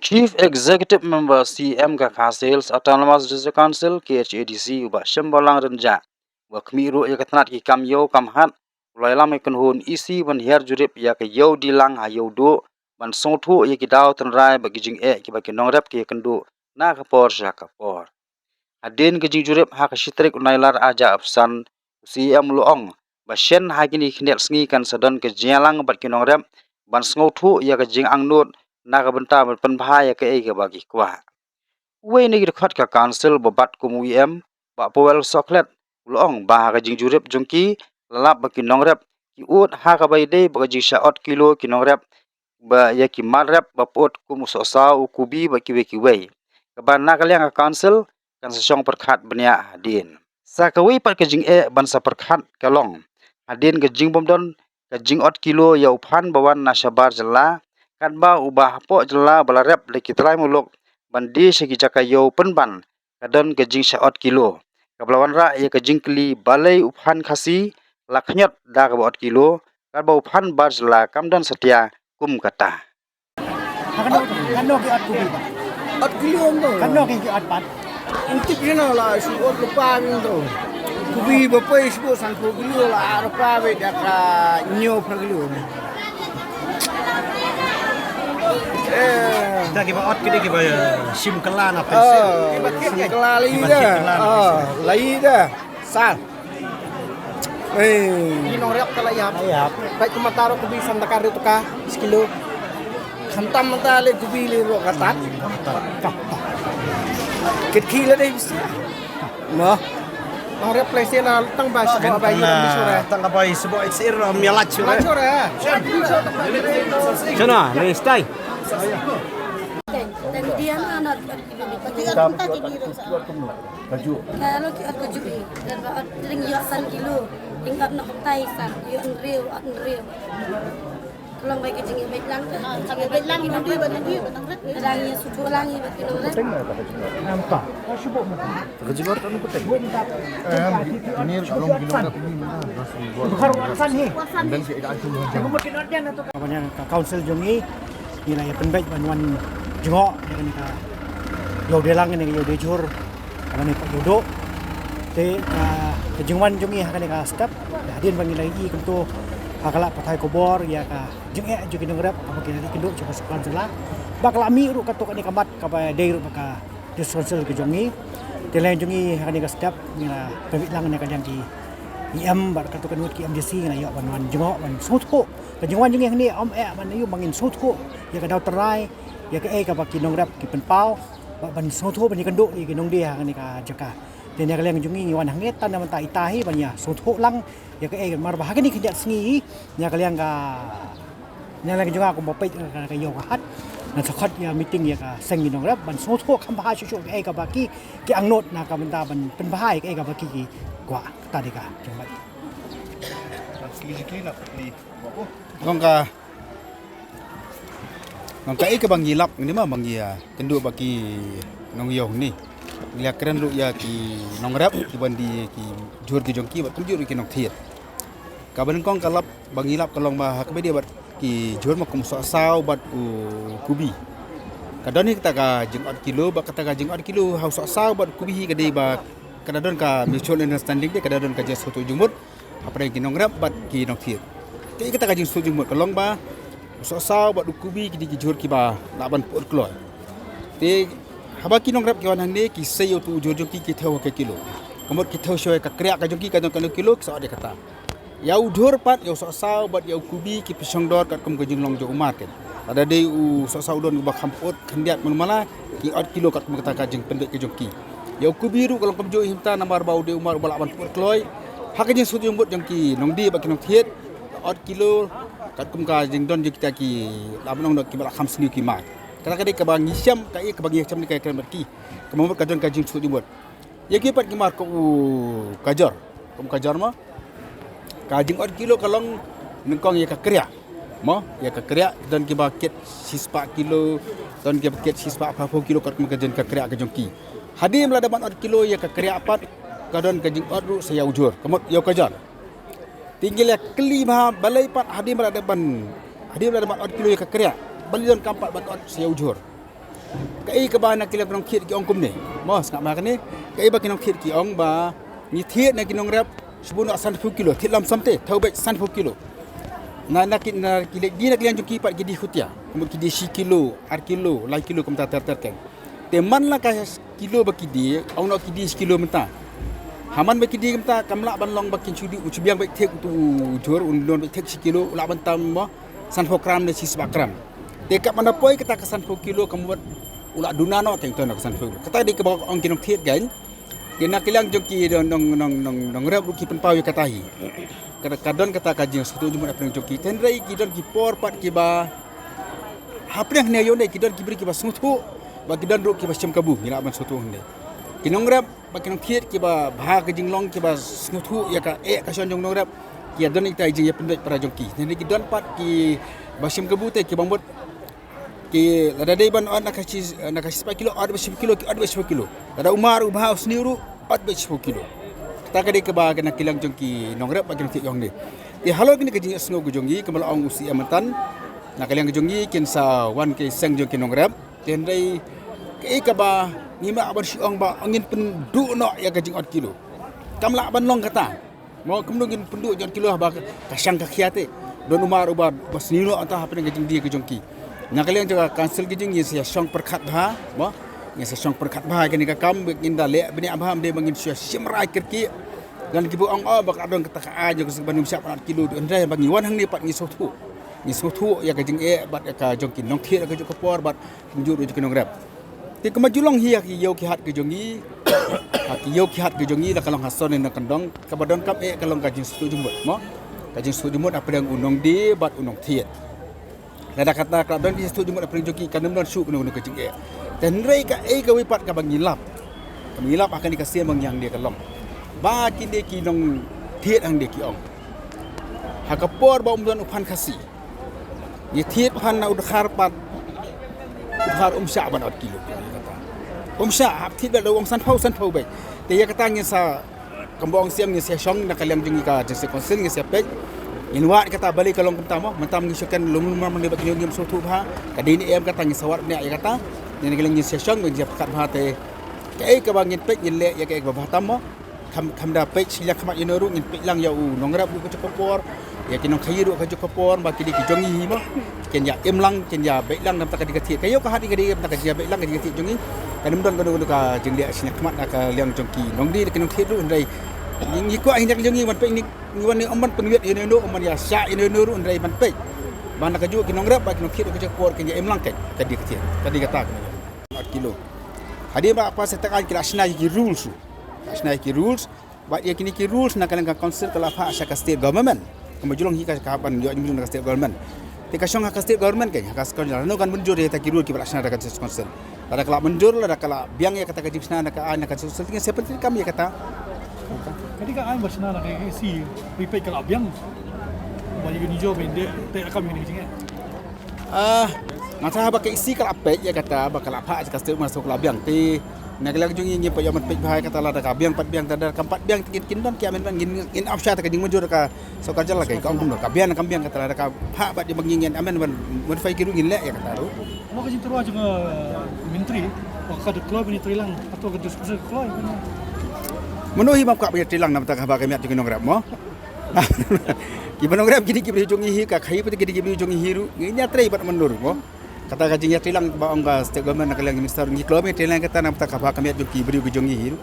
Chief Executive Member CM Sales Autonomous District Council KHADC ubah Shembalang Renja wa Kemiru ya katnat ki kam yo kam hat ulai lam ikan hun isi ban her jurip ya ke yo dilang ha yo do ban songthu ya ki daw tan rai ba gijing ki ba ki nongrep ki kendu na ka por sha ka por adin gijing jurip ha ka shitrik unailar aja apsan CM luong ba shen ha kini khnel sngi kan sadon ke jialang bat ki nongrep ban songthu ya ka jing angnut na ka benta ban bahaya ke ke bagi kwa we ni khat ka council babat kum em ba powel soklet long ba ka jing jurep jongki lalap ba ki nongrep ki ut ha ka bai de ba jing shaot kilo ki nongrep ba ya ki marrep ba pot kum so sa u kubi ba ki we ka ban na ka liang ka council kan song perkhat benya hadin sa ka we pat ka jing ban sa perkhat ka long hadin ka jing bomdon ka jing ot kilo ya uphan bawan na shabar jela kan ba ubah po jela balarep le kitrai muluk bandi segi jaka yo penban kadon ke jing shaot kilo kablawan ra ya ke jing kli balai uphan khasi lakhnyot da ka bot kilo kan ba uphan bar jela kamdon setia kum kata Kano ki at kubi ba? At kilo mo. Kano ki at pat? Untik yun lah, suot lupa gitu. Kubi bapa isbo sanku kilo lah, lupa beda ka nyo per kilo. Kita kiba at kini kiba sim kelan apa sih? Sim kelan lagi dah. Lagi dah. Sal. Ini norep kalayap. Baik kumataro kubi santakar itu ka sekilo. Khantam mentale kubi liro katat. Kecil ada bisa. Mah. Norep plesen tang bas ko abay ni sura. Tang abay sebo isir mialat sura. Sura. Sana, ni stay. Dan dia anak kalau kita kerja dan ring yasan kilo tingkat nak tai san yo real kalau baik kerja baik lang nanti adanya suju langi bagi orang Nampak. Sibuk mo. Kerja luar kan kutek. Ini kalau kilo Wasan ni. dan si ada Kawannya ka council jongi ila ya penbaik banwan jengok ya kan ka yo delang ni yo dejur kan ni yodo te ka jengwan jongi kan ka step hadin bangi lagi kentu hakala patai kobor ya ka jeng juga ngrep apa kini kenduk coba sekolah sela bakal ami ru katok ni kamat ka ba dei ru baka disonsel ke jongi te lain jongi kan ka step ni la pemik lang ni kan yang di IM bar katok kan ki MDC na yo banwan jengok ban sotho ka jengwan jongi ni om ban yu mangin sotho ya ka daw terai ya ka ka baki nongrap ki penpau ban sotho ban kenduk ki nong dia kan ka jaka te ni ka leng jongi wan hanget tan man ta itahi ban ya sotho lang ya ka mar bahag ni kinjat sngi nya ka leng ka nya leng jonga ko bopet ka yo ka hat na sakhat ya meeting ya ka sengi nongrap ban sotho kham bahag shu ka baki ki angnot na ka benta ban penbahai ka baki ki kwa tadi ka jombat Ngongka ke bang gilap ini mah bang ya kendu bagi nong yong ni lihat keren lu ya ki nong rap ki bandi ki jur ki jongki bat jur ki nong thiet kaban kong kalap bang gilap kalong bah ka dia bat ki jur ma kum sau bat kubi kadon ni kita ka jing 4 kilo ba kata ka jing 4 kilo haus sau bat kubi ka dei ba kadon ka mutual understanding de kadon ka jas soto jumut apa yang ki nong rap bat ki nong thiet ti kita ka jing soto jumut kalong ba so bat kubi ki jur ki ba laban pot kloy te haba ki nong rap ki wan hang ne ki sayo tu jur ki thau ke kilo kamot ki thau shoy ka kriak ka jongki ka kilo so de kata yau dur pat yau so bat yau kubi ki pisong dor kat kum ke jinglong jo umat ke ada de u so don ba khampot khandiat mala ki 8 kilo kat kum kata ka jing pendek ke jongki yau kubi ru kalau kum jo himta namar bau de umar ba laban pot kloy hakajin su jumbut jongki nong di ba ki nong thiet 8 kilo kat kum ka jing don kita ki labnong dok ki bala kham sni ki mat kala kadi ka bang siam ka ka bang siam ni ka kan berki kemamut ka don ka jing su jumut ya ki pat ki mar ko kajor kum kajor ma ka jing 8 kilo kalong nengkong ya ka kriya mo ya ka kriya don ki ba ket sispa kilo don ki ba ket sispa 40 kilo kat kum ka jen ka kriya ka jongki hadim la dapat 8 kilo ya ka kriya pat ka don ka jing 8 ru saya ujur kemot ya kajor tinggal ya kelima balai pat hadim berada ban 8 kilo ya kekria bali don kampat bat saya ujur cái ba nak kila nong thiet ki ong kum ni mo ngak ma kan ni cái ba ki nong thiet ki ong ba ni thiet na ki nong rap sebun asan 10 kilo thiet lam samte thau bai san 10 kilo na ki di nak yang jongki pat ki di khutia mo ki di 10 kilo 8 kilo lai kilo kum ta ter kan te man la ka kilo ba ki di ong no ki di 10 kilo menta haman ba ki di menta kamla ban long ba kin chudi u chubiang bai thek tu jor un don bai thek 10 kilo la ban tam mo san 4 gram ne 10 gram te kap mana poi kita ke san 4 kilo kamu ulah dunano teng tu nak san 4 kata di ke bawah ong kinong thiet gan kena kilang joki nong rap ki penpau ya katahi kadon kata kajing satu jumut apa joki tenrai ki don ki por pat ki ba hapre ne yone ki don ki beri ki ba smutu ba ki don ru ki ba sem kabu ila ban satu hne kinong rap ba kinong thiet ki ba bha ke jinglong ki ba smutu ya ka ka son jong nong rap ki don ita jing ya pendek para joki tenrai ki don pat ki ba sem kabu te ki bambot ki ada ban on nak kasi 10 kilo ada 10 kilo ki ada 10 kilo ada umar ubah seniru ada 10 kilo ta ka de ke ba kena kilang jongki nongrap ba kena ti yong ni ti halo kini ke jing sno gu jongi kemal ong usi amatan na kilang jongi kin sa wan ke seng jongki nongrap ten dai ke ka ba ni ma ban si ong ba angin pen du no ya ke jing 8 kilo kamla ban long kata mo kemdungin pendu 8 kilo ba ka sang ka khiate don umar ubah seniru anta apa ke jing dia ke jongki nak kalian juga kansel gijing ye sia song perkhat bha mo ye sia song perkhat bha kini ka kam inda le bini abham de mangin sia simrai kirki dan kibu ong bak adon kata ka aja ke sebanum siap 4 kilo ndai bangi wan hang ni pat ni sotu ya gijing bat ka jongkin nong thie ka jok por bat njur ju kinong rap ti kemajulong hiya ki yo ki hat ke jongi ki yo ki hat ke jongi la kalong hason ni kandong ka badon kap kalong ka jing setu jumut mo ka jing setu jumut apa yang unong di bat unong thie Nada kata kadang di situ jumpa pering joki kanam dan syuk kena kecing dan rei ka ka wipat ka bangilap akan dikasih bang yang dia kalong ba ki de ki nong thiet ang de ki ong ha ka por ba dan uphan khasi ye thiet phan na udkhar pat udkhar sya ban 8 kilo kata sya hap thiet da wong san phau bai te ya kata ngin sa kambong siam ni sia song na kaliam jingi ka jese konsil ngi sia pek inwat kata balik kalong kentamo mentam ngisyakan lumur mandi bak nyom sotu bha kadini em kata ngisawat ne ya kata ni keling ngisyang ngi pakat bha te ke ka bangin pek yele ya ke ba tamo kham da pek silak khamat yenoru ngin pek lang ya u nongrap bu ka kopor ya kinong khayiru ka kopor ba kidi ki jongi hi mo ken ya em lang ken ya bek lang nam ta ka dikati kayo ka hati ka di ta ka ya bek lang ka dikati jongi kanum don ka jenglia silak khamat ka liang jongki nongdi kinong khiru ndai ni ko ay nak jongi man pek ni wan ni oman pengiat ini no oman ya sya ini no ndai man pek ban ka ju kinong rap ba kinong khiru ka kopor ken ya em lang ka di kati tadi kata 4 kilo hadi ba apa setekan kira asnai ki rules asnai ki rules ba ye kini ki rules na kalang ka council kala fa asya ka state government kemajulong hi ka kapan yo ni ka state government te ka shong ka state government ke ka sekolah no kan menjur ta ki rule ki ba asna ka council ada kala menjur ada kala biang ya kata ka jipsna ka ana ka council tinga seperti kami ya kata ketika an bersana nak si repeat kalau biang bagi ni job ini te kami ni sini masa ba ke isi kala pek ya kata ba kala pha ka state masuk kala biang ti nak lagi jungi ngi pa yaman pek bahai kata la da ka biang pat biang ta da kampat biang kin don ki amen ban gin opsha ta ka jing mujur ka so ka jala ka ka ong ka biang kam biang kata la da ka pha ba di bangi ngin amen ban modify ki rugin le ya kata ru mo ka jintro aja nga menteri o ka de club ni trilang atau ka diskusi club menuhi map ka ba trilang nam ta ka ba ka miat jungi nongrap mo ki banongrap kini ki beri jungi hi ka khai pati ki beri jungi hiru nginya trei bat menur mo kata ka jing ya trilang ba ong ka state government na kalang minister ngi club ni trilang kata nam ta ka ba ka miat jungi beri jungi hiru